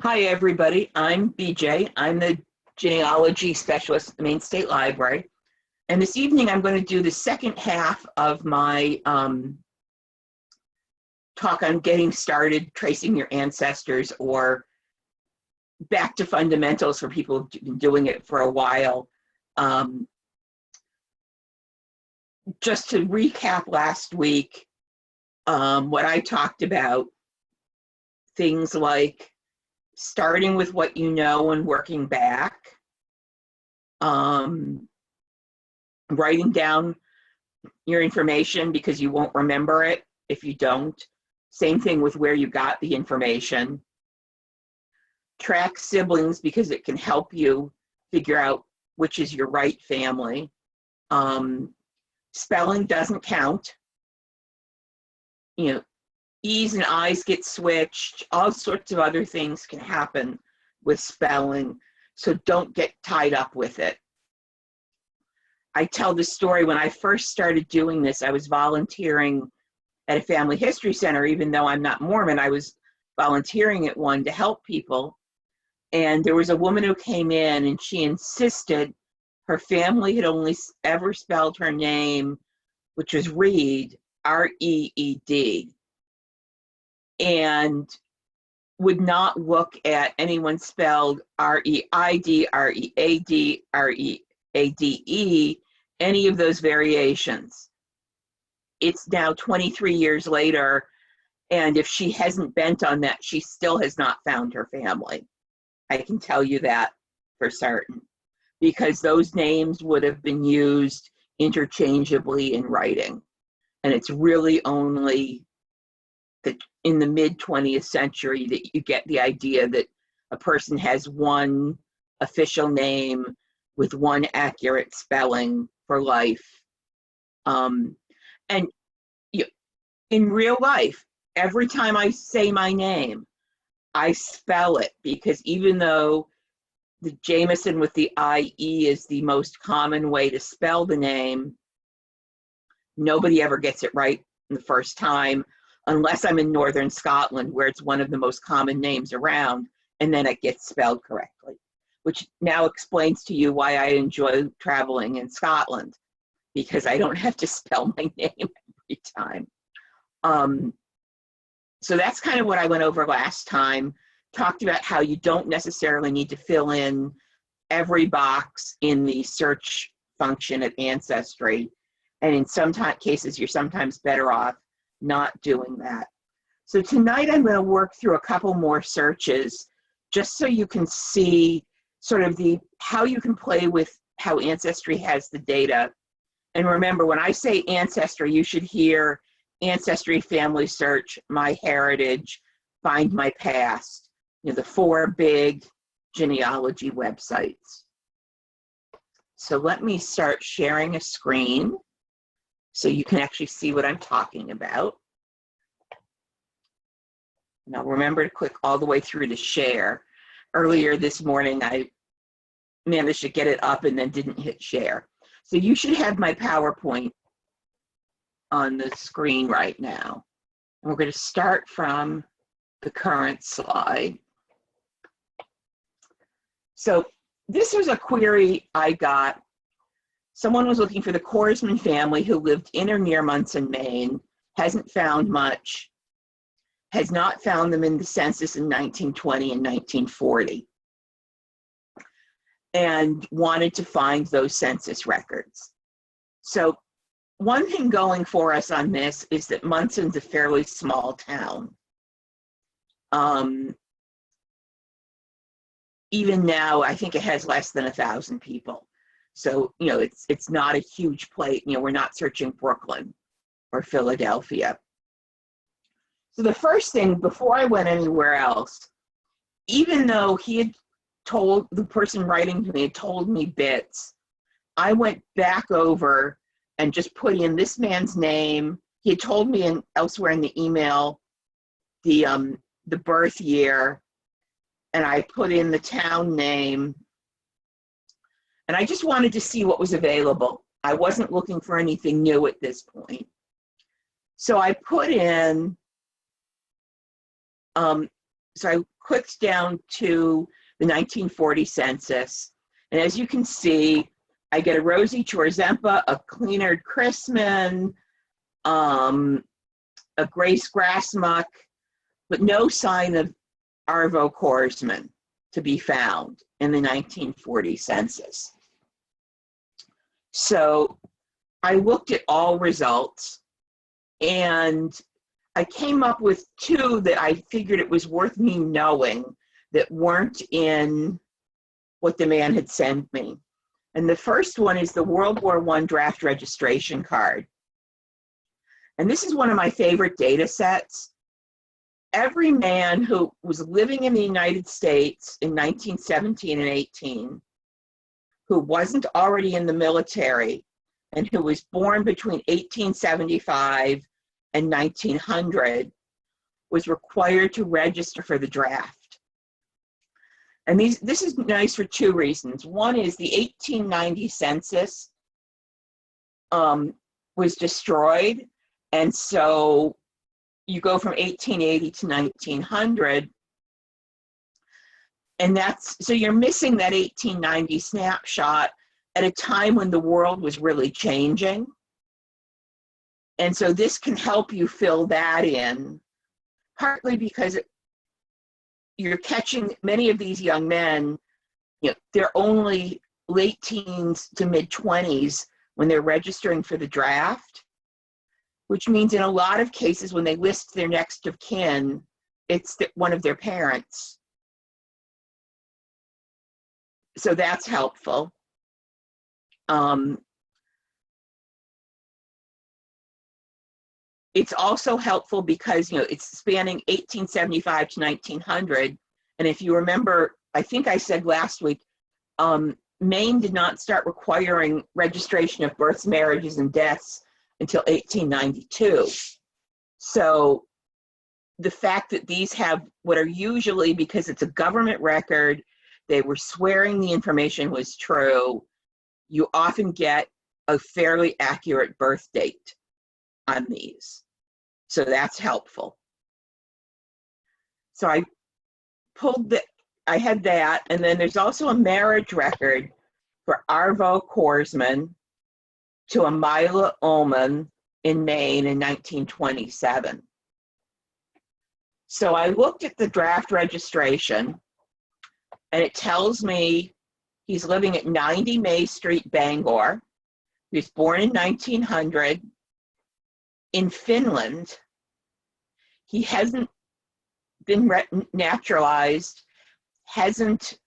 Hi, everybody. I'm BJ. I'm the genealogy specialist at the Maine State Library. And this evening, I'm going to do the second half of my talk on getting started, tracing your ancestors, or back to fundamentals for people who've been doing it for a while. Just to recap last week, what I talked about, things like starting with what you know and working back, writing down your information because you won't remember it if you don't. Same thing with where you got the information. Track siblings because it can help you figure out which is your right family. Spelling doesn't count. You know, E's and I's get switched. All sorts of other things can happen with spelling, so don't get tied up with it. I tell the story when I first started doing this, I was volunteering at a family history center. Even though I'm not Mormon, I was volunteering at one to help people. And there was a woman who came in and she insisted her family had only ever spelled her name, which was Reed, R-E-E-D, and would not look at anyone spelled R-E-I-D, R-E-A-D, R-E-A-D-E, any of those variations. It's now 23 years later, and if she hasn't bent on that, she still has not found her family. I can tell you that for certain, because those names would have been used interchangeably in writing. And it's really only in the mid-20th century that you get the idea that a person has one official name with one accurate spelling for life. And in real life, every time I say my name, I spell it, because even though the Jameson with the I-E is the most common way to spell the name, nobody ever gets it right the first time, unless I'm in northern Scotland, where it's one of the most common names around, and then it gets spelled correctly, which now explains to you why I enjoy traveling in Scotland, because I don't have to spell my name every time. So that's kind of what I went over last time. Talked about how you don't necessarily need to fill in every box in the search function at Ancestry. And in some cases, you're sometimes better off not doing that. So tonight I'm going to work through a couple more searches just so you can see sort of how you can play with how Ancestry has the data. And remember, when I say Ancestry, you should hear Ancestry, Family Search, My Heritage, Find My Past, the 4 big genealogy websites. So let me start sharing a screen so you can actually see what I'm talking about. Now remember to click all the way through to share. Earlier this morning, I managed to get it up and then didn't hit share. So you should have my PowerPoint on the screen right now. And we're going to start from the current slide. So this was a query I got. Someone was looking for the Korsman family who lived in or near Munson, Maine, hasn't found much, has not found them in the census in 1920 and 1940, and wanted to find those census records. So one thing going for us on this is that Munson's a fairly small town. Even now, I think it has less than 1,000 people. So, it's not a huge place. We're not searching Brooklyn or Philadelphia. So the first thing, before I went anywhere else, even though he had told, the person writing to me had told me bits, I went back over and just put in this man's name. He had told me elsewhere in the email the birth year, and I put in the town name. And I just wanted to see what was available. I wasn't looking for anything new at this point. So I put in so I clicked down to the 1940 census, and as you can see, I get a Rosie Chorzempa, a Cleanard Chrisman, a Grace Grassmuck, but no sign of Arvo Korsman to be found in the 1940 census. So I looked at all results, and I came up with two that I figured it was worth me knowing that weren't in what the man had sent me. And the first one is the World War I draft registration card. And this is one of my favorite data sets. Every man who was living in the United States in 1917 and 18, who wasn't already in the military, and who was born between 1875 and 1900, was required to register for the draft. And this is nice for two reasons. One is the 1890 census was destroyed, and so you go from 1880 to 1900, and so you're missing that 1890 snapshot at a time when the world was really changing. And so this can help you fill that in, partly because you're catching many of these young men, they're only late teens to mid-20s when they're registering for the draft, which means in a lot of cases when they list their next of kin, it's one of their parents. So that's helpful. It's also helpful because, it's spanning 1875 to 1900. And if you remember, I think I said last week, Maine did not start requiring registration of births, marriages, and deaths until 1892. So the fact that these have what are usually, because it's a government record, they were swearing the information was true, you often get a fairly accurate birth date on these. So that's helpful. So I had that, and then there's also a marriage record for Arvo Korsman to Amila Ullman in Maine in 1927. So I looked at the draft registration, and it tells me he's living at 90 May Street, Bangor. He was born in 1900 in Finland. He hasn't been naturalized, hasn't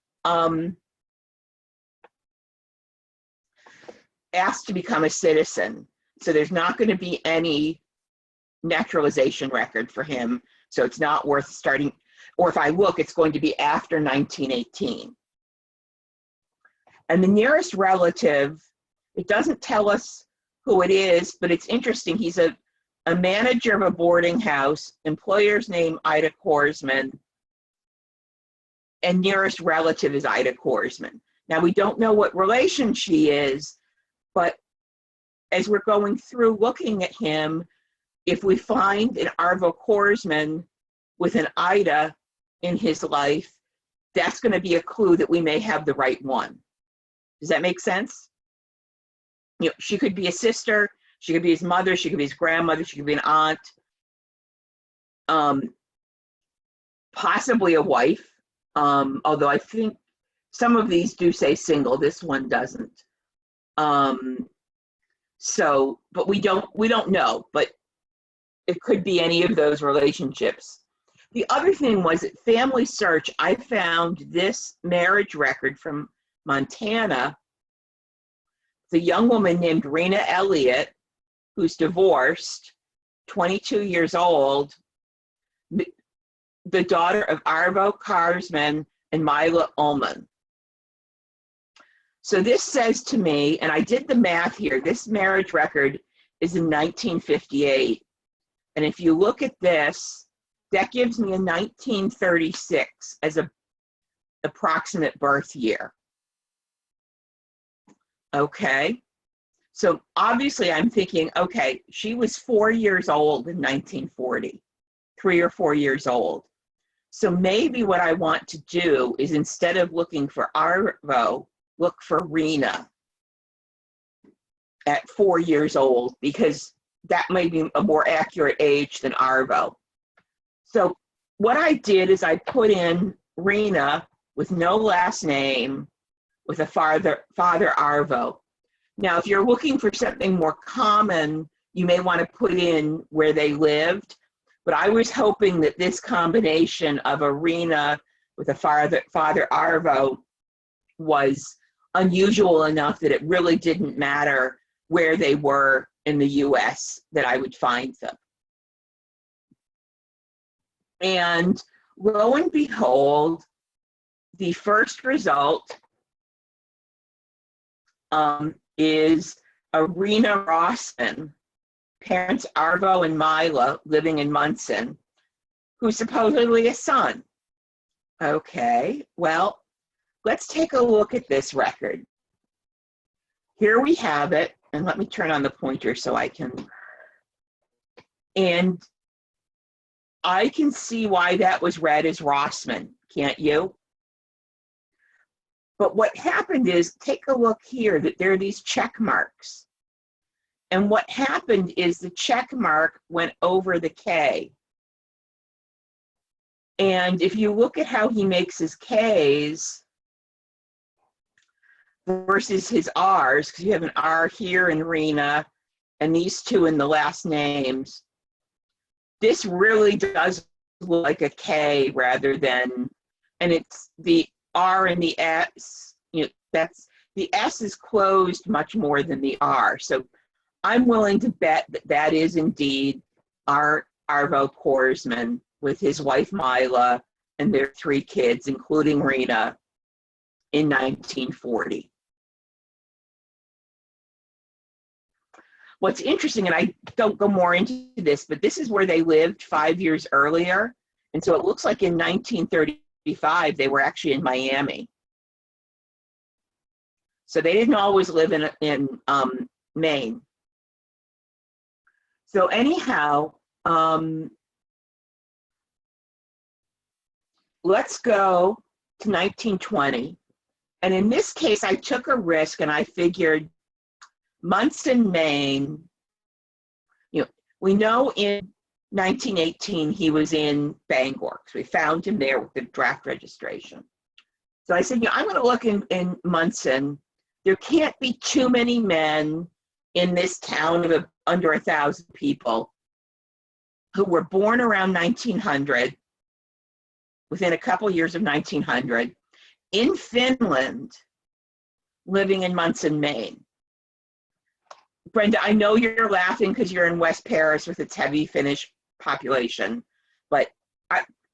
asked to become a citizen. So there's not going to be any naturalization record for him. So it's not worth starting, or if I look, it's going to be after 1918. And the nearest relative, it doesn't tell us who it is, but it's interesting. He's a manager of a boarding house, employer's name Ida Korsman, and nearest relative is Ida Korsman. Now, we don't know what relation she is, but as we're going through looking at him, if we find an Arvo Korsman with an Ida in his life, that's going to be a clue that we may have the right one. Does that make sense? She could be a sister, she could be his mother, she could be his grandmother, she could be an aunt, possibly a wife, although I think some of these do say single, this one doesn't. So, but we don't know, but it could be any of those relationships. The other thing was at Family Search, I found this marriage record from Montana. The young woman named Rena Elliott, who's divorced, 22 years old, the daughter of Arvo Korsman and Mila Ullman. So this says to me, and I did the math here, this marriage record is in 1958. And if you look at this, that gives me a 1936 as an approximate birth year. Okay, so obviously I'm thinking, okay, she was 4 years old in 1940, 3 or 4 years old. So maybe what I want to do is, instead of looking for Arvo, look for Rena at 4 years old, because that may be a more accurate age than Arvo. So what I did is I put in Rena with no last name with a father Arvo. Now, if you're looking for something more common, you may want to put in where they lived, but I was hoping that this combination of a Rena with a father Arvo was unusual enough that it really didn't matter where they were in the US, that I would find them. And lo and behold, the first result is a Rena Rossman, parents Arvo and Mila, living in Munson, who's supposedly a son. Okay, well, let's take a look at this record. Here we have it, and let me turn on the pointer so I can, and I can see why that was read as Rossman, can't you? But what happened is, take a look here, that there are these check marks. And what happened is the check mark went over the K. And if you look at how he makes his Ks versus his Rs, because you have an R here in Rena and these two in the last names, this really does look like a K rather than, and it's the R and the S, you know, that's, the S is closed much more than the R. So I'm willing to bet that that is indeed Arvo Korsman with his wife Mila and their 3 kids, including Rena, in 1940. What's interesting, and I don't go more into this, but this is where they lived 5 years earlier. And so it looks like in 1935, they were actually in Miami. So they didn't always live in Maine. So anyhow, let's go to 1920. And in this case, I took a risk and I figured Munson, Maine, you know, we know in 1918 he was in Bangor, because we found him there with the draft registration. So I said, you know, I'm going to look in Munson. There can't be too many men in this town of under 1,000 people who were born around 1900, within a couple years of 1900, in Finland, living in Munson, Maine. Brenda, I know you're laughing because you're in West Paris with its heavy Finnish population, but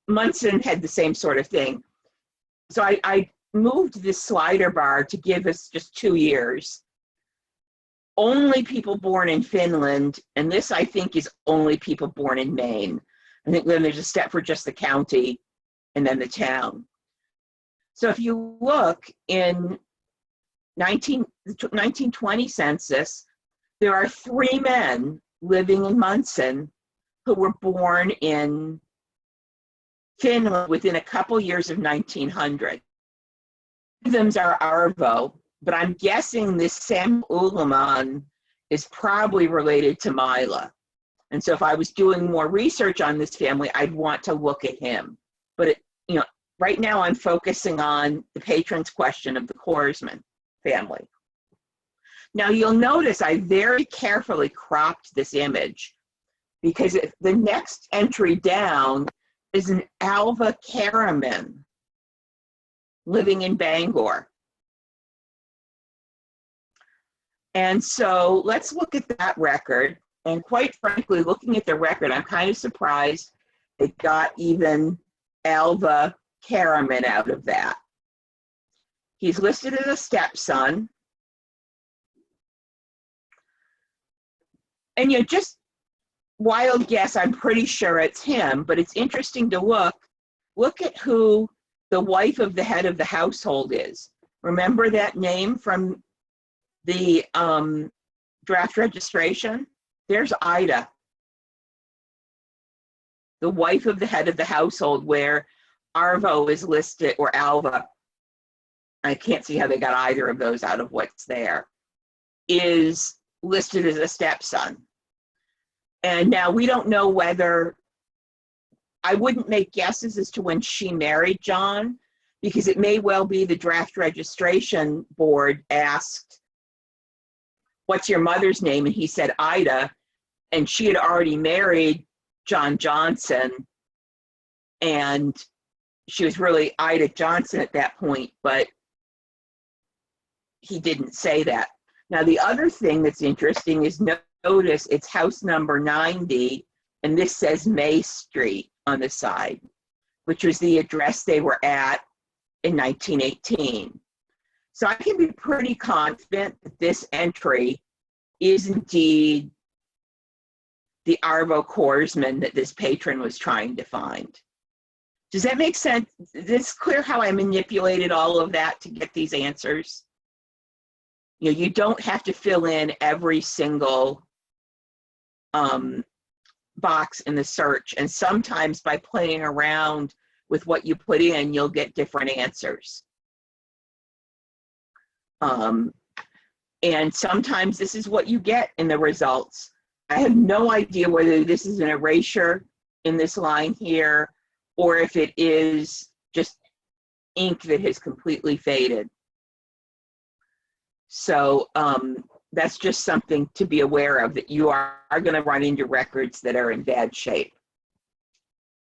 Munson had the same sort of thing. So I moved this slider bar to give us just 2 years. Only people born in Finland, and this I think is only people born in Maine. I think then there's a step for just the county and then the town. So if you look in 1920 census, there are 3 men living in Munson who were born in Finland within a couple years of 1900. One of them are Arvo, but I'm guessing this Sam Uleman is probably related to Mila. And so if I was doing more research on this family, I'd want to look at him. But it, you know, right now I'm focusing on the patron's question of the Korsman family. Now you'll notice I very carefully cropped this image, because the next entry down is an Alva Karaman living in Bangor. And so let's look at that record. And quite frankly, looking at the record, I'm kind of surprised it got even Alva Karaman out of that. He's listed as a stepson. And you know, just wild guess, I'm pretty sure it's him, but it's interesting to look at who the wife of the head of the household is. Remember that name from the draft registration? There's Ida, the wife of the head of the household, where Arvo is listed, or Alva, I can't see how they got either of those out of what's there, is listed as a stepson. And now we don't know whether, I wouldn't make guesses as to when she married John, because it may well be the draft registration board asked, what's your mother's name? And he said Ida, and she had already married John Johnson, and she was really Ida Johnson at that point, but he didn't say that. Now, the other thing that's interesting is notice it's house number 90, and this says May Street on the side, which was the address they were at in 1918. So I can be pretty confident that this entry is indeed the Arvo Korsman that this patron was trying to find. Does that make sense? Is this clear how I manipulated all of that to get these answers? You know, you don't have to fill in every single box in the search. And sometimes by playing around with what you put in, you'll get different answers. And sometimes this is what you get in the results. I have no idea whether this is an erasure in this line here, or if it is just ink that has completely faded. So that's just something to be aware of, that you are going to run into records that are in bad shape.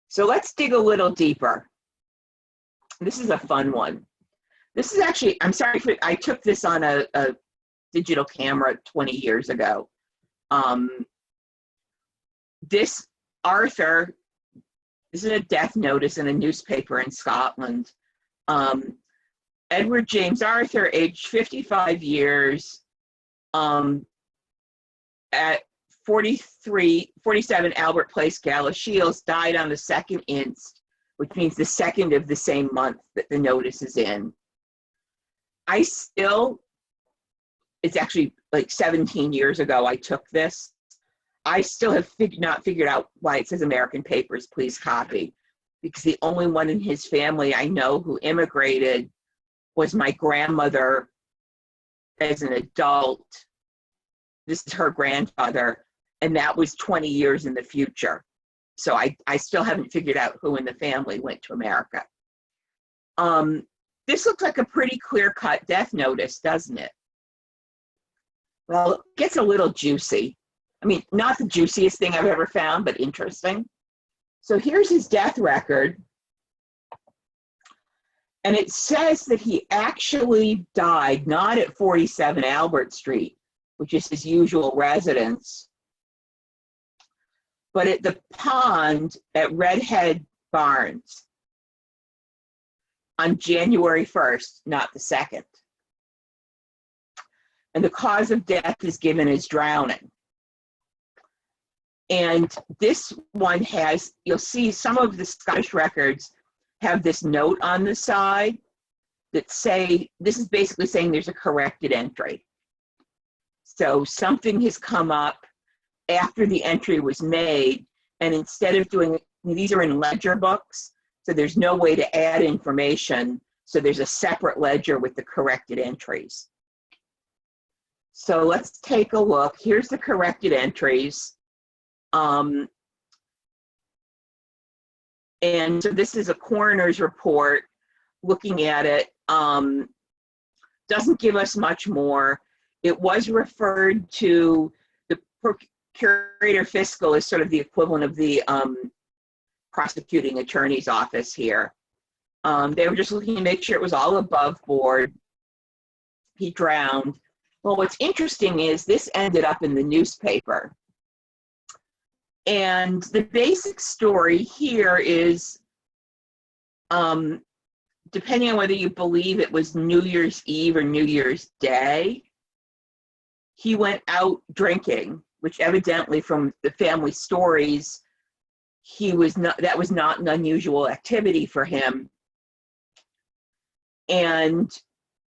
So let's dig a little deeper. This is a fun one. This is actually, I'm sorry, I took this on a digital camera 20 years ago. This Arthur, this is a death notice in a newspaper in Scotland. Edward James Arthur, aged 55 years, at 47 Albert Place, Galashiels, died on the 2nd inst, which means the 2nd of the same month that the notice is in. It's actually like 17 years ago I took this. I still have not figured out why it says American Papers, please copy, because the only one in his family I know who immigrated was my grandmother as an adult. This is her grandfather, and that was 20 years in the future. So I still haven't figured out who in the family went to America. This looks like a pretty clear-cut death notice, doesn't it? Well, it gets a little juicy. I mean, not the juiciest thing I've ever found, but interesting. So here's his death record. And it says that he actually died not at 47 Albert Street, which is his usual residence, but at the pond at Redhead Barns on January 1st, not the 2nd. And the cause of death is given as drowning. And this one has, you'll see some of the Scottish records have this note on the side that say, this is basically saying there's a corrected entry. So something has come up after the entry was made, and instead of doing, these are in ledger books, so there's no way to add information, so there's a separate ledger with the corrected entries. So let's take a look. Here's the corrected entries. And so this is a coroner's report looking at it. Doesn't give us much more. It was referred to the procurator fiscal as sort of the equivalent of the prosecuting attorney's office here. They were just looking to make sure it was all above board. He drowned. Well, what's interesting is this ended up in the newspaper. And the basic story here is, depending on whether you believe it was New Year's Eve or New Year's Day, he went out drinking, which evidently from the family stories, that was not an unusual activity for him, and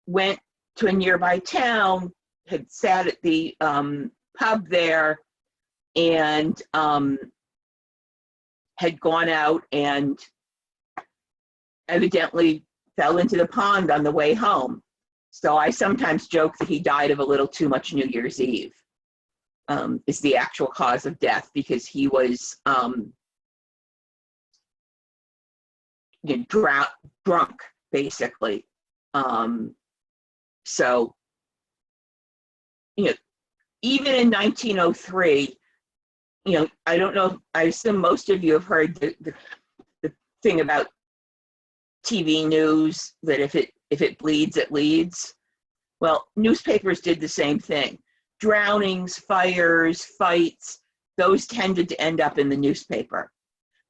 went to a nearby town, had sat at the pub there, and had gone out and evidently fell into the pond on the way home. So I sometimes joke that he died of a little too much New Year's Eve, is the actual cause of death, because he was drunk, basically. So, even in 1903, I don't know, I assume most of you have heard the thing about TV news, that if it bleeds, it leads. Well, newspapers did the same thing. Drownings, fires, fights, those tended to end up in the newspaper.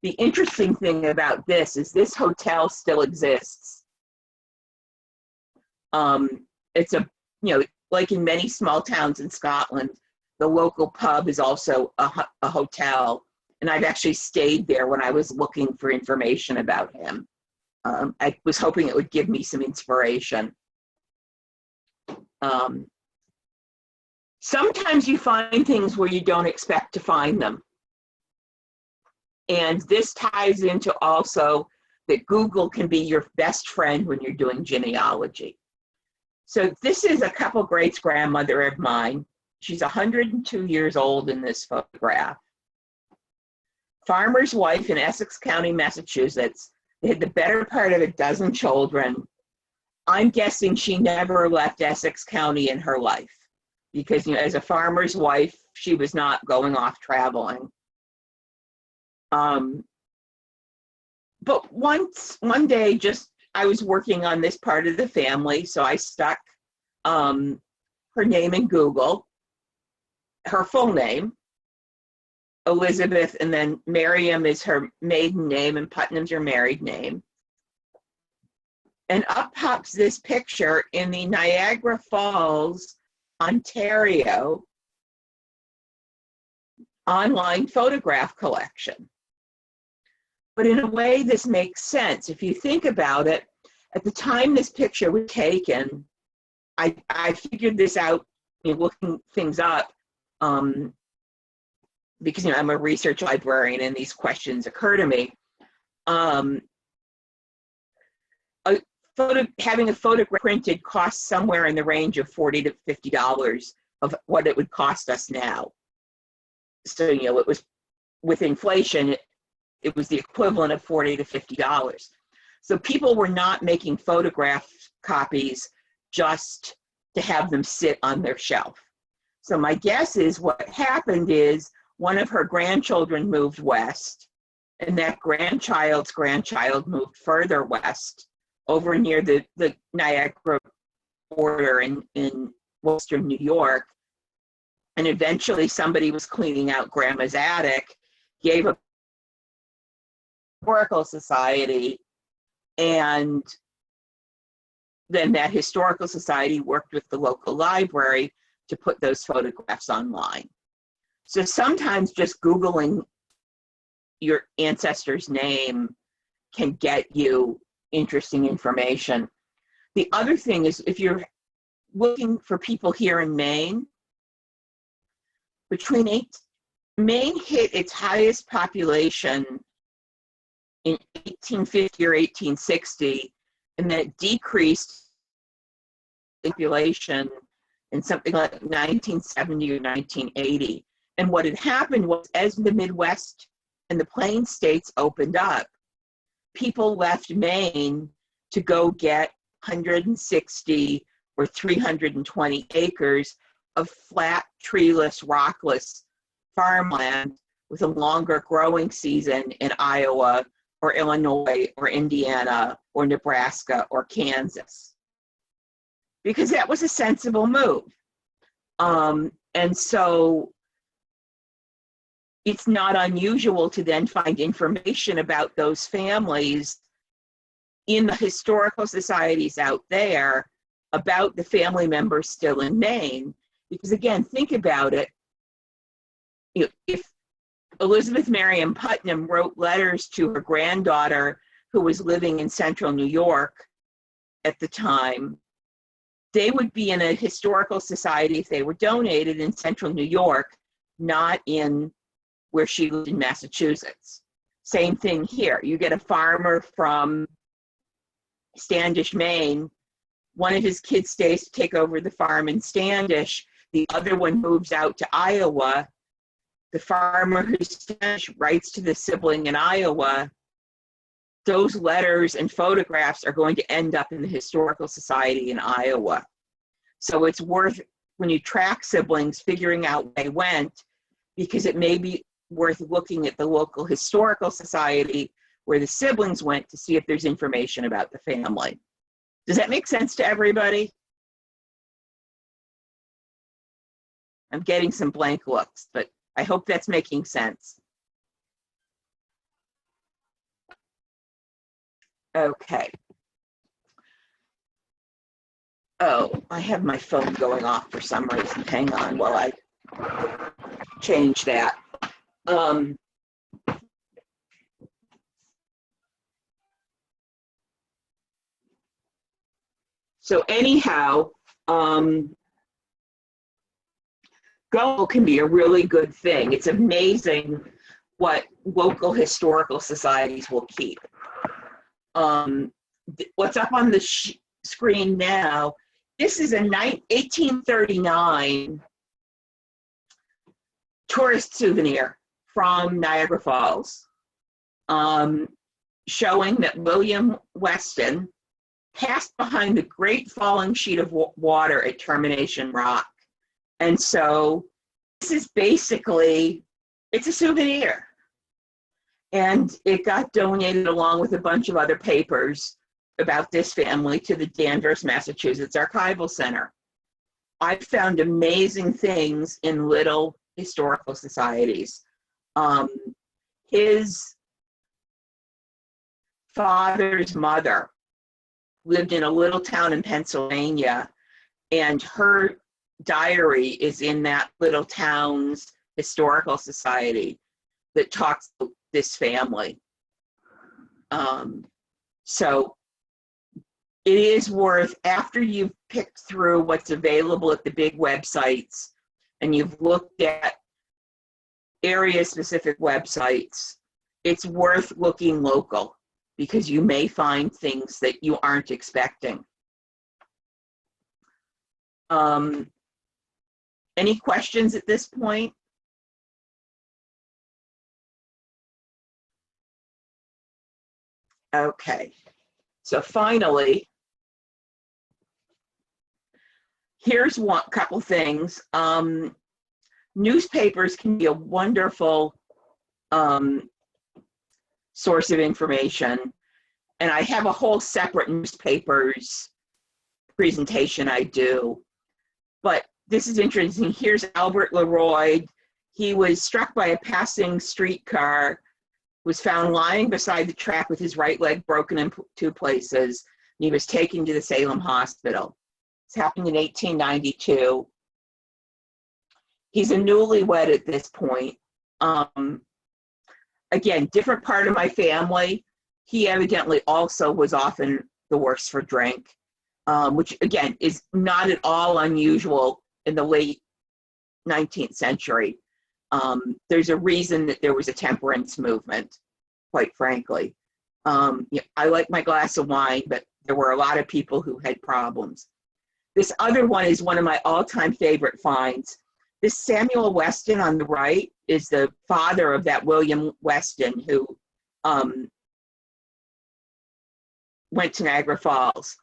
The interesting thing about this is this hotel still exists. It's like in many small towns in Scotland, the local pub is also a hotel, and I've actually stayed there when I was looking for information about him. I was hoping it would give me some inspiration. Sometimes you find things where you don't expect to find them. And this ties into also that Google can be your best friend when you're doing genealogy. So this is a couple greats grandmother of mine. She's 102 years old in this photograph. Farmer's wife in Essex County, Massachusetts. They had the better part of a dozen children. I'm guessing she never left Essex County in her life, because as a farmer's wife, she was not going off traveling. But one day, I was working on this part of the family, so I stuck her name in Google, her full name, Elizabeth, and then Miriam is her maiden name, and Putnam's her married name. And up pops this picture in the Niagara Falls, Ontario online photograph collection. But in a way, this makes sense. If you think about it, at the time this picture was taken, I figured this out, looking things up, because I'm a research librarian and these questions occur to me. Having a photograph printed costs somewhere in the range of $40 to $50 of what it would cost us now. So, it was, with inflation, it was the equivalent of $40 to $50. So people were not making photograph copies just to have them sit on their shelf. So my guess is what happened is one of her grandchildren moved west, and that grandchild's grandchild moved further west, over near the Niagara border in Western New York. And eventually somebody was cleaning out grandma's attic, gave a historical society, and then that historical society worked with the local library to put those photographs online. So sometimes just Googling your ancestor's name can get you interesting information. The other thing is, if you're looking for people here in Maine, Maine hit its highest population in 1850 or 1860, and that decreased population in something like 1970 or 1980. And what had happened was, as the Midwest and the Plain states opened up, people left Maine to go get 160 or 320 acres of flat, treeless, rockless farmland with a longer growing season in Iowa or Illinois or Indiana or Nebraska or Kansas, because that was a sensible move. And so it's not unusual to then find information about those families in the historical societies out there about the family members still in Maine. Because again, think about it. If Elizabeth Miriam Putnam wrote letters to her granddaughter who was living in central New York at the time, they would be in a historical society if they were donated in central New York, not in where she lived in Massachusetts. Same thing here. You get a farmer from Standish, Maine. One of his kids stays to take over the farm in Standish. The other one moves out to Iowa. The farmer who's Standish writes to the sibling in Iowa. Those letters and photographs are going to end up in the Historical Society in Iowa. So it's worth, when you track siblings, figuring out where they went, because it may be worth looking at the local Historical Society where the siblings went to see if there's information about the family. Does that make sense to everybody? I'm getting some blank looks, but I hope that's making sense. Okay. Oh, I have my phone going off for some reason. Hang on while I change that. So anyhow, Go can be a really good thing. It's amazing what local historical societies will keep. What's up on the screen now, this is a 1839 tourist souvenir from Niagara Falls, showing that William Weston passed behind the great falling sheet of water at Termination Rock. And so this is basically, it's a souvenir. And it got donated along with a bunch of other papers about this family to the Danvers, Massachusetts Archival Center. I've found amazing things in little historical societies. His father's mother lived in a little town in Pennsylvania, and her diary is in that little town's historical society that talks to this family. So it is worth, after you've picked through what's available at the big websites and you've looked at area-specific websites, it's worth looking local, because you may find things that you aren't expecting. Any questions at this point? Okay, so finally, here's one couple things. Newspapers can be a wonderful source of information, and I have a whole separate newspapers presentation I do, but this is interesting. Here's Albert Laroy. He was struck by a passing streetcar, was found lying beside the track with his right leg broken in two places, and he was taken to the Salem Hospital. It's happened in 1892. He's a newlywed at this point. Again, different part of my family. He evidently also was often the worse for drink, which again is not at all unusual in the late 19th century. There's a reason that there was a temperance movement, quite frankly. Yeah, I like my glass of wine, but there were a lot of people who had problems. This other one is one of my all-time favorite finds. This Samuel Weston on the right is the father of that William Weston who went to Niagara Falls.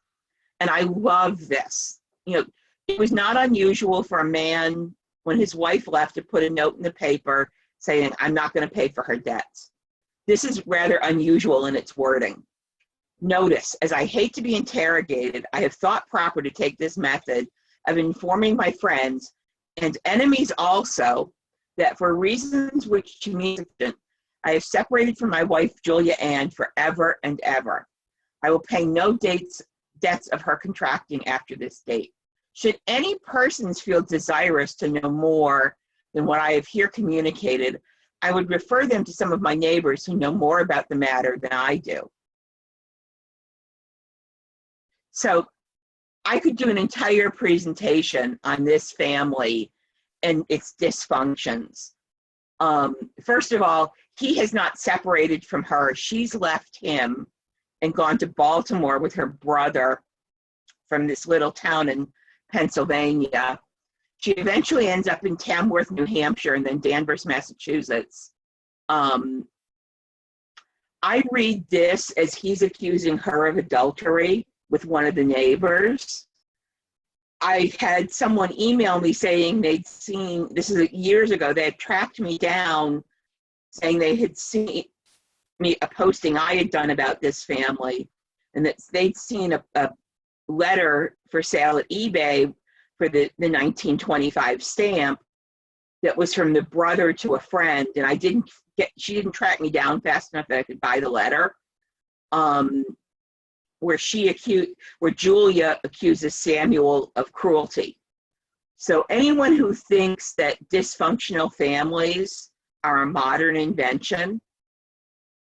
And I love this. You know, it was not unusual for a man, when his wife left, to put a note in the paper saying, "I'm not going to pay for her debts." This is rather unusual in its wording. Notice, as I hate to be interrogated, I have thought proper to take this method of informing my friends and enemies also that for reasons which to me I have separated from my wife Julia Ann forever and ever. I will pay no debts of her contracting after this date. Should any persons feel desirous to know more than what I have here communicated, I would refer them to some of my neighbors who know more about the matter than I do. So I could do an entire presentation on this family and its dysfunctions. First of all, he has not separated from her. She's left him and gone to Baltimore with her brother from this little town in Pennsylvania. She eventually ends up in Tamworth, New Hampshire, and then Danvers, Massachusetts. I read this as he's accusing her of adultery with one of the neighbors. I had someone email me saying they'd seen, this is years ago, they had tracked me down saying they had seen me, a posting I had done about this family, and that they'd seen a letter for sale at eBay for the 1925 stamp that was from the brother to a friend, and she didn't track me down fast enough that I could buy the letter, where Julia accuses Samuel of cruelty. So anyone who thinks that dysfunctional families are a modern invention,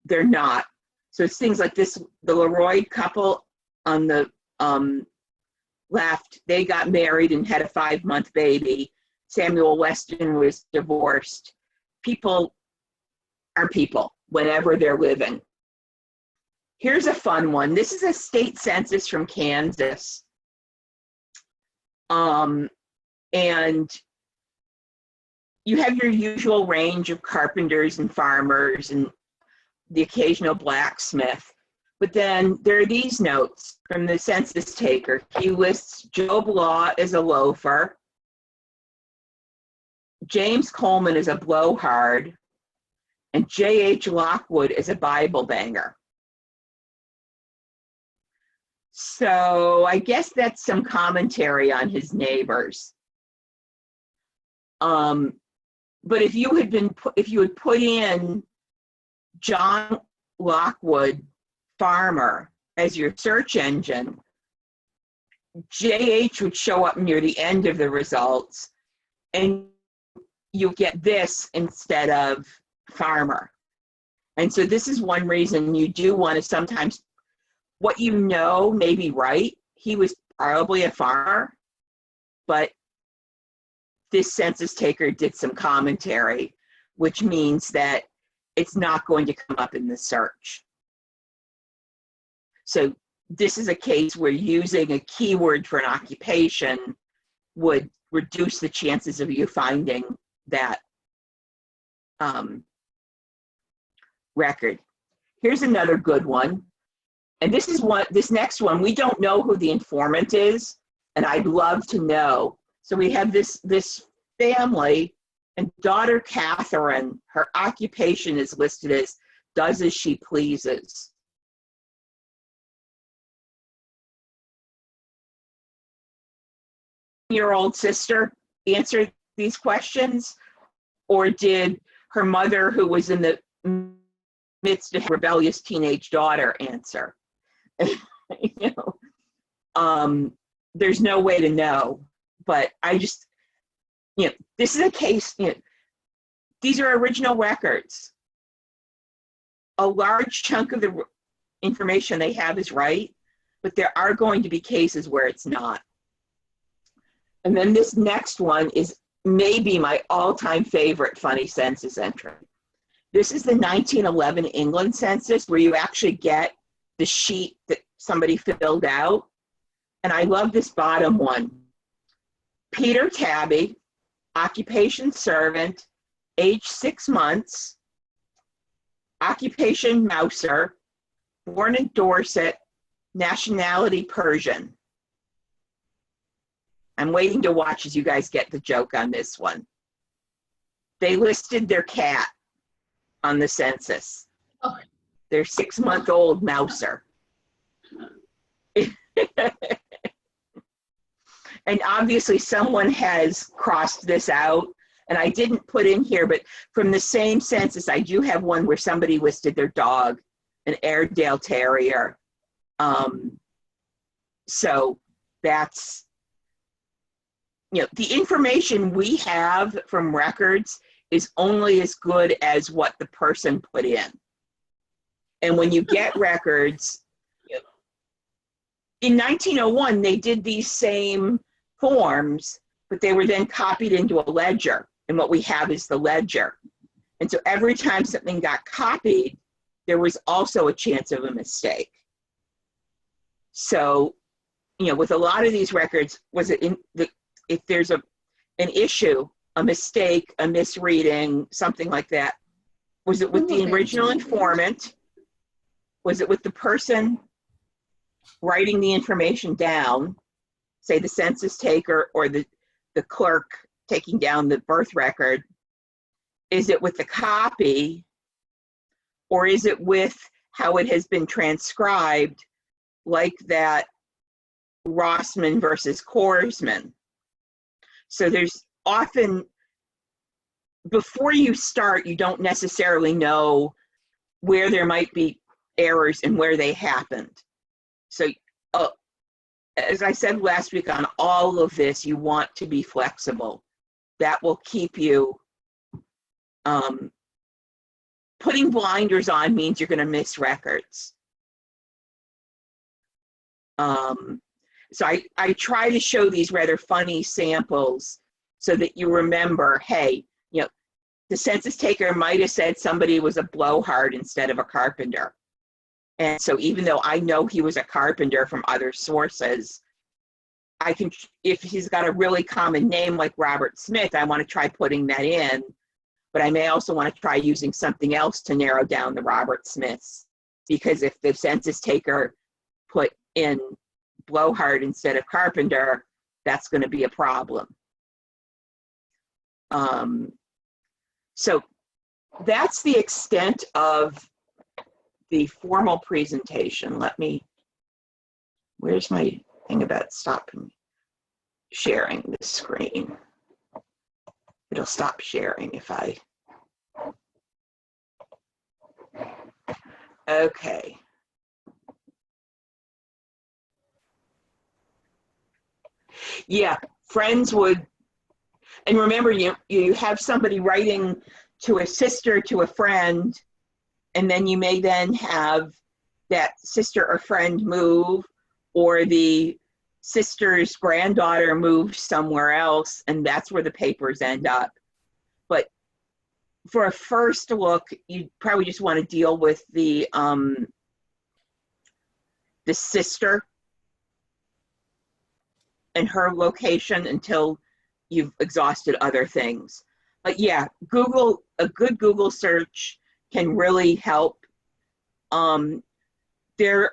they're not. So it's things like this, the Laroy couple on the left, they got married and had a 5-month baby. Samuel Weston was divorced. People are people, whenever they're living. Here's a fun one. This is a state census from Kansas. And you have your usual range of carpenters and farmers and the occasional blacksmith. But then there are these notes from the census taker. He lists Job Law as a loafer, James Coleman as a blowhard, and J.H. Lockwood as a Bible banger. So I guess that's some commentary on his neighbors. But if you had put in John Lockwood farmer as your search engine, JH would show up near the end of the results, and you get this instead of farmer. And so this is one reason you do want to sometimes, what you know may be right. He was probably a farmer, but this census taker did some commentary, which means that it's not going to come up in the search. So this is a case where using a keyword for an occupation would reduce the chances of you finding that record. Here's another good one. And this next one, we don't know who the informant is, and I'd love to know. So we have this family, and daughter Catherine, her occupation is listed as does as she pleases. Your old sister answer these questions, or did her mother, who was in the midst of a rebellious teenage daughter, answer? There's no way to know, but I just, this is a case, these are original records. A large chunk of the information they have is right, but there are going to be cases where it's not. And then this next one is maybe my all-time favorite funny census entry. This is the 1911 England Census, where you actually get the sheet that somebody filled out. And I love this bottom one. Peter Tabby, occupation servant, age 6 months, occupation mouser, born in Dorset, nationality Persian. I'm waiting to watch as you guys get the joke on this one. They listed their cat on the census. Oh. Their 6-month-old mouser. And obviously someone has crossed this out, and I didn't put in here, but from the same census, I do have one where somebody listed their dog, an Airedale Terrier. So that's, the information we have from records is only as good as what the person put in. And when you get records, in 1901, they did these same forms, but they were then copied into a ledger. And what we have is the ledger. And so every time something got copied, there was also a chance of a mistake. So, you know, with a lot of these records, was it in the, if there's an issue, a mistake, a misreading, something like that, was it with the original informant? Was it with the person writing the information down, say the census taker or the clerk taking down the birth record? Is it with the copy, or is it with how it has been transcribed, like that Rossman versus Korsman? So there's often, before you start, you don't necessarily know where there might be errors and where they happened. So as I said last week, on all of this, you want to be flexible. That will keep you, putting blinders on means you're going to miss records. So I try to show these rather funny samples so that you remember, hey, you know, the census taker might have said somebody was a blowhard instead of a carpenter. And so even though I know he was a carpenter from other sources, I can, if he's got a really common name like Robert Smith, I want to try putting that in, but I may also want to try using something else to narrow down the Robert Smiths, because if the census taker put in blowhard instead of carpenter, that's going to be a problem. So that's the extent of the formal presentation. Let me, where's my thing about stopping sharing the screen? It'll stop sharing if I, okay. Yeah, friends would, and remember, you have somebody writing to a sister, to a friend, and then you may then have that sister or friend move, or the sister's granddaughter move somewhere else, and that's where the papers end up. But for a first look, you probably just want to deal with the sister and her location until you've exhausted other things. But yeah, Google, a good Google search can really help. There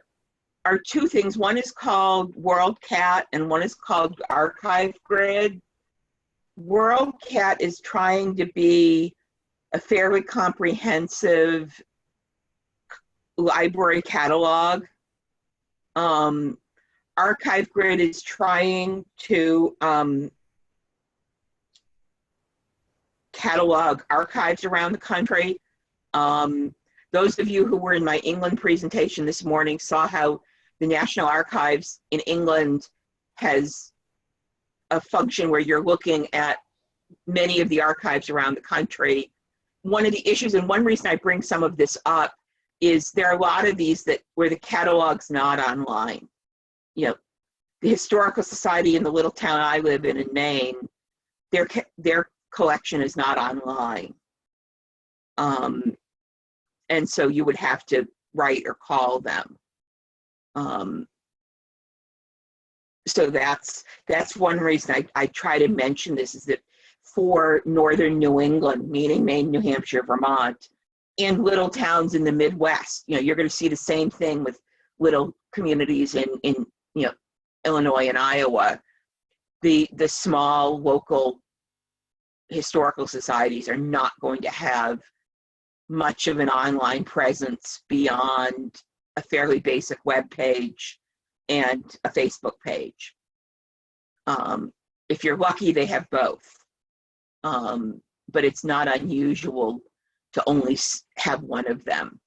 are two things. One is called WorldCat and one is called Archive Grid. WorldCat is trying to be a fairly comprehensive library catalog. Archive Grid is trying to catalog archives around the country. Those of you who were in my England presentation this morning saw how the National Archives in England has a function where you're looking at many of the archives around the country. One of the issues, and one reason I bring some of this up, is there are a lot of these that where the catalog's not online. You know, the Historical Society in the little town I live in Maine, their collection is not online. And so you would have to write or call them. So that's one reason I try to mention this, is that for northern New England, meaning Maine, New Hampshire, Vermont, and little towns in the Midwest, you know, you're going to see the same thing with little communities in you know, Illinois and Iowa. The small local historical societies are not going to have much of an online presence beyond a fairly basic web page and a Facebook page. If you're lucky, they have both. But it's not unusual to only have one of them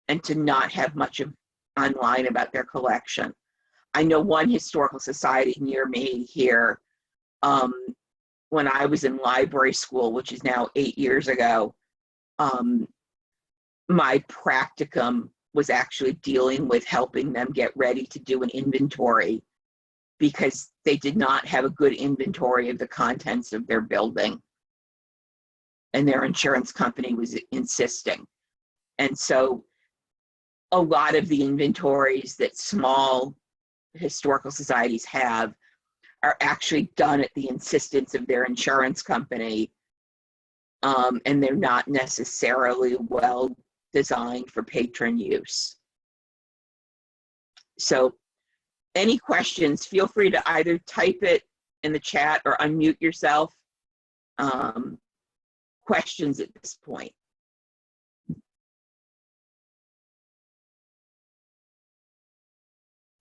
and to not have much of online about their collection. I know one historical society near me here, when I was in library school, which is now 8 years ago, my practicum was actually dealing with helping them get ready to do an inventory, because they did not have a good inventory of the contents of their building, and their insurance company was insisting. And so a lot of the inventories that small historical societies have are actually done at the insistence of their insurance company, and they're not necessarily well designed for patron use. So any questions, feel free to either type it in the chat or unmute yourself. Questions at this point?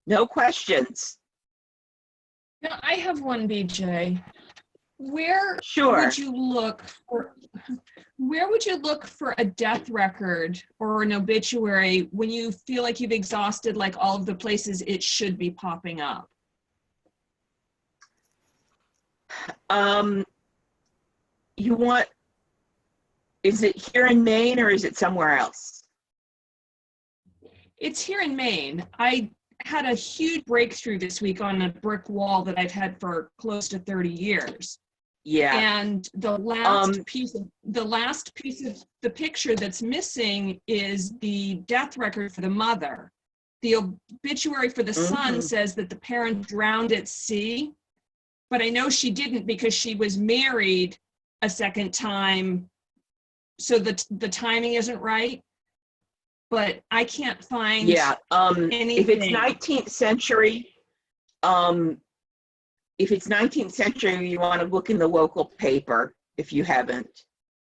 No questions. Now, I have one, BJ. Where Sure. would you look for, where would you look for a death record or an obituary when you feel like you've exhausted like all of the places it should be popping up? You want, is it here in Maine or is it somewhere else? It's here in Maine. I had a huge breakthrough this week on a brick wall that I've had for close to 30 years. Yeah. And the last piece of the picture that's missing is the death record for the mother. The obituary for the son says that the parent drowned at sea, but I know she didn't because she was married a second time, so the timing isn't right. But I can't find anything. If it's 19th century, you want to look in the local paper if you haven't.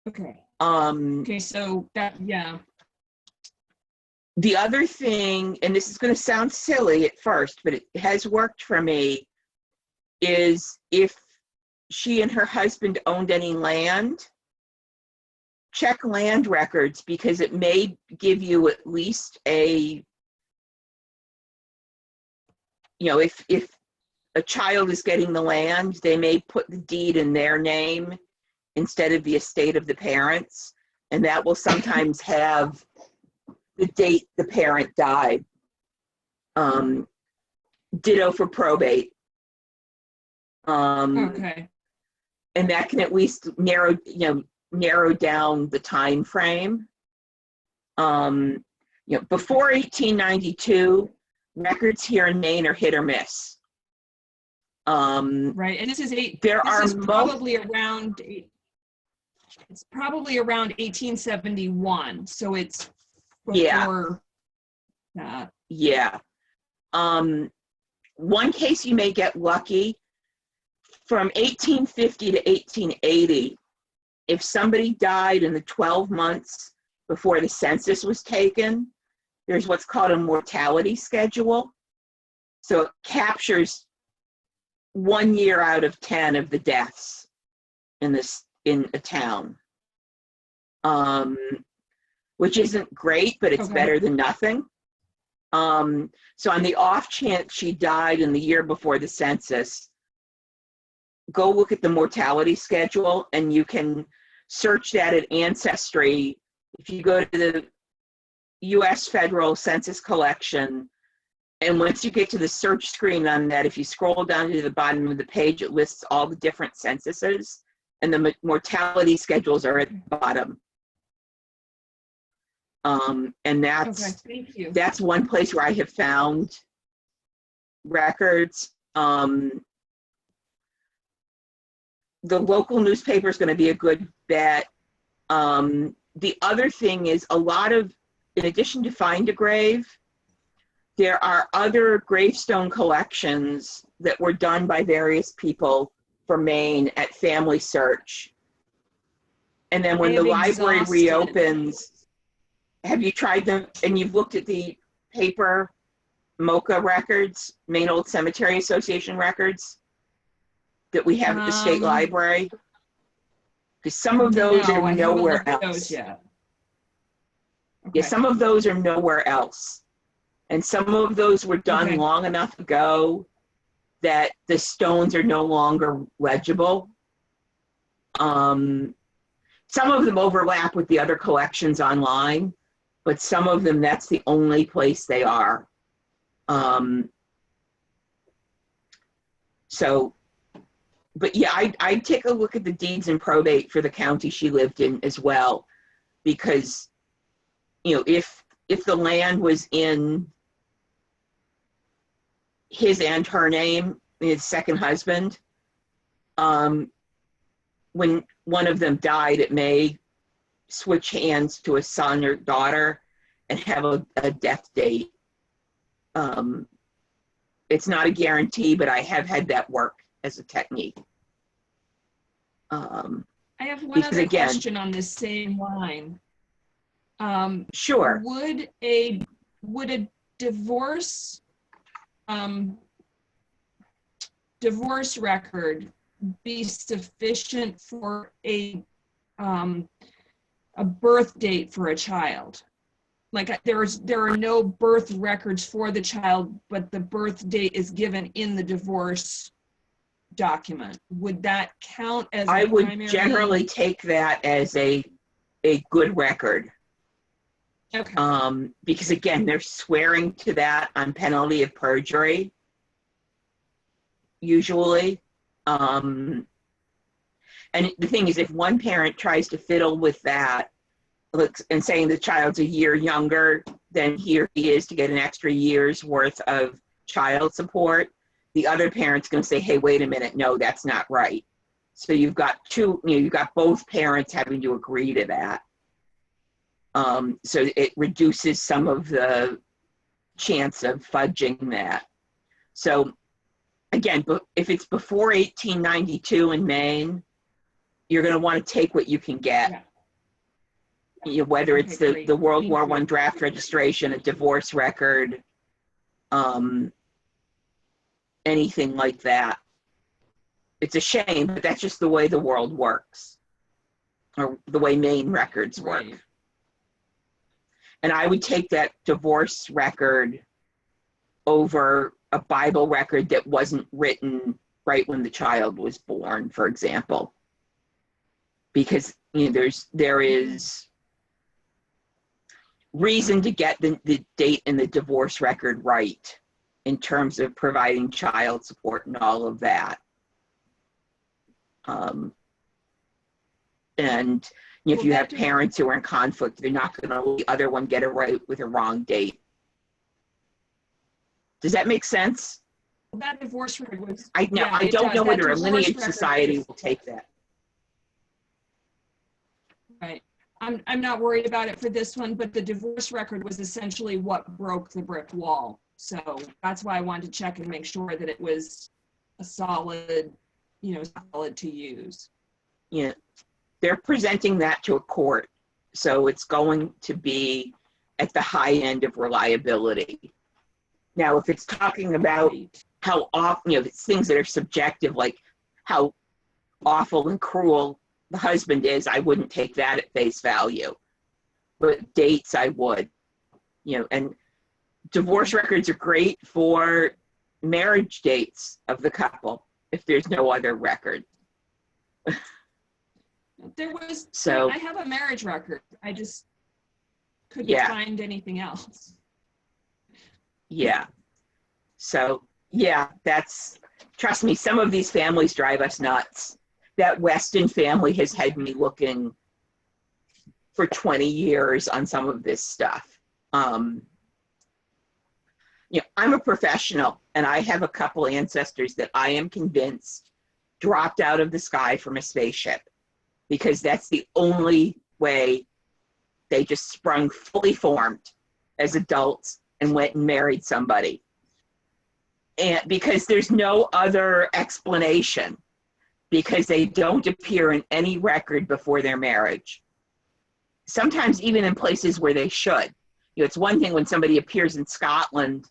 Okay. Okay, so that, yeah. The other thing, and this is going to sound silly at first, but it has worked for me, is if she and her husband owned any land, check land records, because it may give you at least a, if a child is getting the land, they may put the deed in their name instead of the estate of the parents, and that will sometimes have the date the parent died. Ditto for probate. Okay. And that can at least narrow down the time frame. Before 1892, records here in Maine are hit or miss. Right, and this is probably around 1871, so it's before that. Yeah. One case you may get lucky, from 1850 to 1880, if somebody died in the 12 months before the census was taken, there's what's called a mortality schedule. So it captures 1 year out of 10 of the deaths in a town, which isn't great, but it's better than nothing. So on the off chance she died in the year before the census, go look at the mortality schedule, and you can search that at Ancestry. If you go to the U.S. Federal Census Collection, and once you get to the search screen on that, if you scroll down to the bottom of the page, it lists all the different censuses, and the mortality schedules are at the bottom. And that's one place where I have found records. The local newspaper is going to be a good bet. The other thing is, in addition to Find a Grave, there are other gravestone collections that were done by various people for Maine at Family Search. And then when the library reopens, have you tried them, and you've looked at the paper MOCA records, Maine Old Cemetery Association records, that we have at the state library? Because some of those are nowhere else. Yeah, some of those are nowhere else. And some of those were done long enough ago that the stones are no longer legible. Some of them overlap with the other collections online, but some of them, that's the only place they are. But yeah, I'd take a look at the deeds and probate for the county she lived in as well, because, if the land was in his and her name, his second husband. When one of them died, it may switch hands to a son or daughter and have a death date. It's not a guarantee, but I have had that work as a technique. I have one other question on this same line. Sure. Would a divorce record be sufficient for a birth date for a child? Like there are no birth records for the child, but the birth date is given in the divorce document. Would that count as I would generally take that as a good record. Okay. Because again, they're swearing to that on penalty of perjury, usually. And the thing is, if one parent tries to fiddle with that and saying the child's a year younger than he or he is to get an extra year's worth of child support, the other parent's going to say, hey, wait a minute, no, that's not right. So you've got you've got both parents having to agree to that. So it reduces some of the chance of fudging that. So again, if it's before 1892 in Maine, you're going to want to take what you can get. Yeah. Whether it's Okay, the World War I draft registration, a divorce record, anything like that. It's a shame, but that's just the way the world works, or the way Maine records work. Right. And I would take that divorce record over a Bible record that wasn't written right when the child was born, for example. Because there is reason to get the date in the divorce record right in terms of providing child support and all of that. And if you have parents who are in conflict, they're not going to let the other one get it right with a wrong date. Does that make sense? Well, that divorce record was. I don't know whether a lineage society will take that. Right. I'm not worried about it for this one, but the divorce record was essentially what broke the brick wall. So that's why I wanted to check and make sure that it was a solid, solid to use. Yeah. They're presenting that to a court, so it's going to be at the high end of reliability. Now, if it's talking about how often, it's things that are subjective, like how awful and cruel the husband is, I wouldn't take that at face value. But dates, I would. And divorce records are great for marriage dates of the couple, if there's no other record. I have a marriage record. I just couldn't find anything else. Yeah. So, trust me, some of these families drive us nuts. That Weston family has had me looking for 20 years on some of this stuff. I'm a professional, and I have a couple ancestors that I am convinced dropped out of the sky from a spaceship, because that's the only way they just sprung fully formed as adults and went and married somebody. And because there's no other explanation, because they don't appear in any record before their marriage. Sometimes even in places where they should. It's one thing when somebody appears in Scotland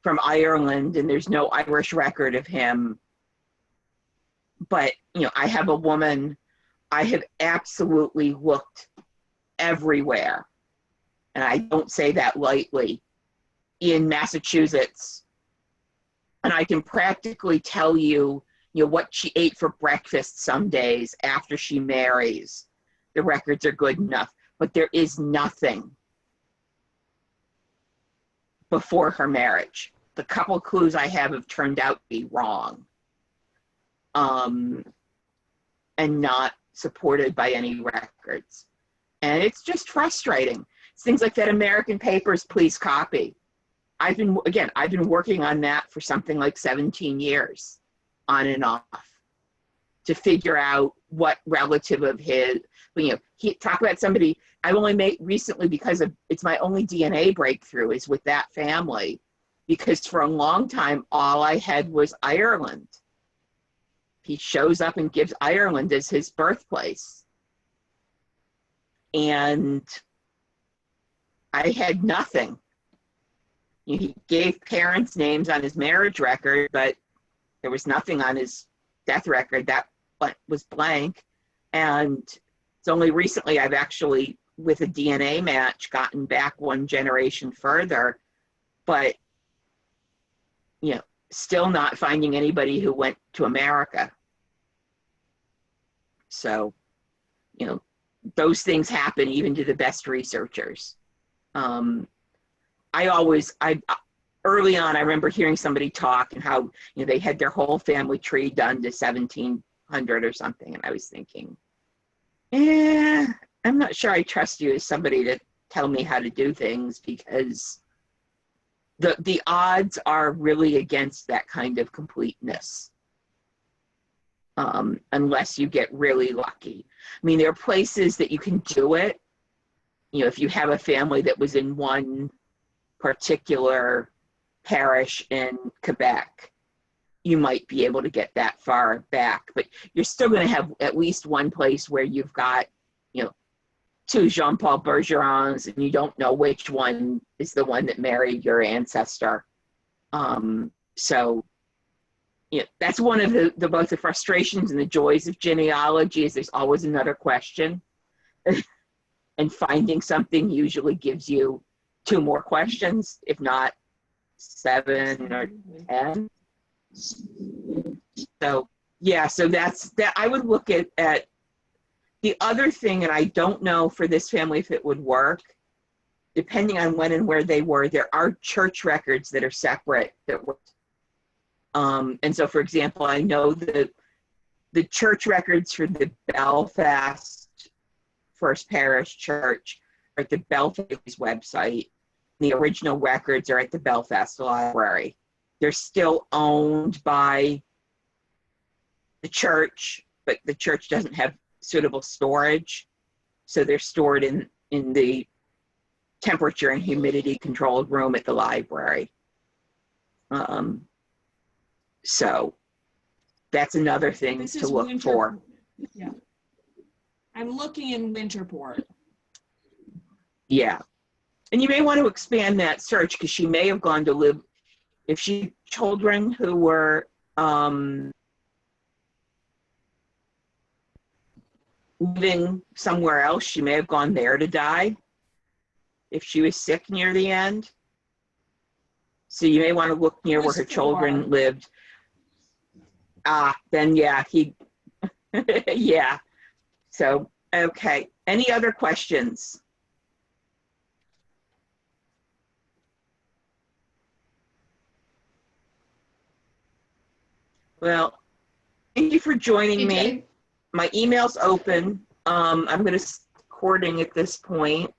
from Ireland and there's no Irish record of him. But, I have a woman, I have absolutely looked everywhere, and I don't say that lightly, in Massachusetts, and I can practically tell you, what she ate for breakfast some days after she marries. The records are good enough, but there is nothing before her marriage. The couple clues I have turned out to be wrong, and not supported by any records. And it's just frustrating. It's things like that American Papers, Please Copy. I've been working on that for something like 17 years, on and off, to figure out what relative of his, he talk about somebody I've only made recently, because it's my only DNA breakthrough is with that family, because for a long time, all I had was Ireland. He shows up and gives Ireland as his birthplace. And I had nothing. He gave parents' names on his marriage record, but there was nothing on his death record. That was blank. And it's only recently I've actually, with a DNA match, gotten back one generation further, but, still not finding anybody who went to America. So, those things happen even to the best researchers. Early on, I remember hearing somebody talk and how, they had their whole family tree done to 1700 or something. And I was thinking, I'm not sure I trust you as somebody to tell me how to do things, because the odds are really against that kind of completeness, unless you get really lucky. I mean, there are places that you can do it. If you have a family that was in one particular parish in Quebec, you might be able to get that far back, but you're still going to have at least one place where you've got, two Jean-Paul Bergerons, and you don't know which one is the one that married your ancestor. So, that's one of the both the frustrations and the joys of genealogy, is there's always another question. And finding something usually gives you 2 more questions, if not 7 or 10. So, yeah, so that's that. I would look at the other thing, and I don't know for this family if it would work, depending on when and where they were. There are church records that are separate that work. And so, for example, I know that the church records for the Belfast First Parish Church are at the Belfast website. The original records are at the Belfast Library. They're still owned by the church, but the church doesn't have suitable storage. So they're stored in the temperature and humidity controlled room at the library. So that's another thing to look for. Yeah. I'm looking in Winterport. Yeah. And you may want to expand that search, because she may have gone to live, if she children who were living somewhere else, she may have gone there to die if she was sick near the end. So you may want to look near where her children lived. Then yeah, yeah. So, okay. Any other questions? Well, thank you for joining me. My email's open. I'm going to recording at this point.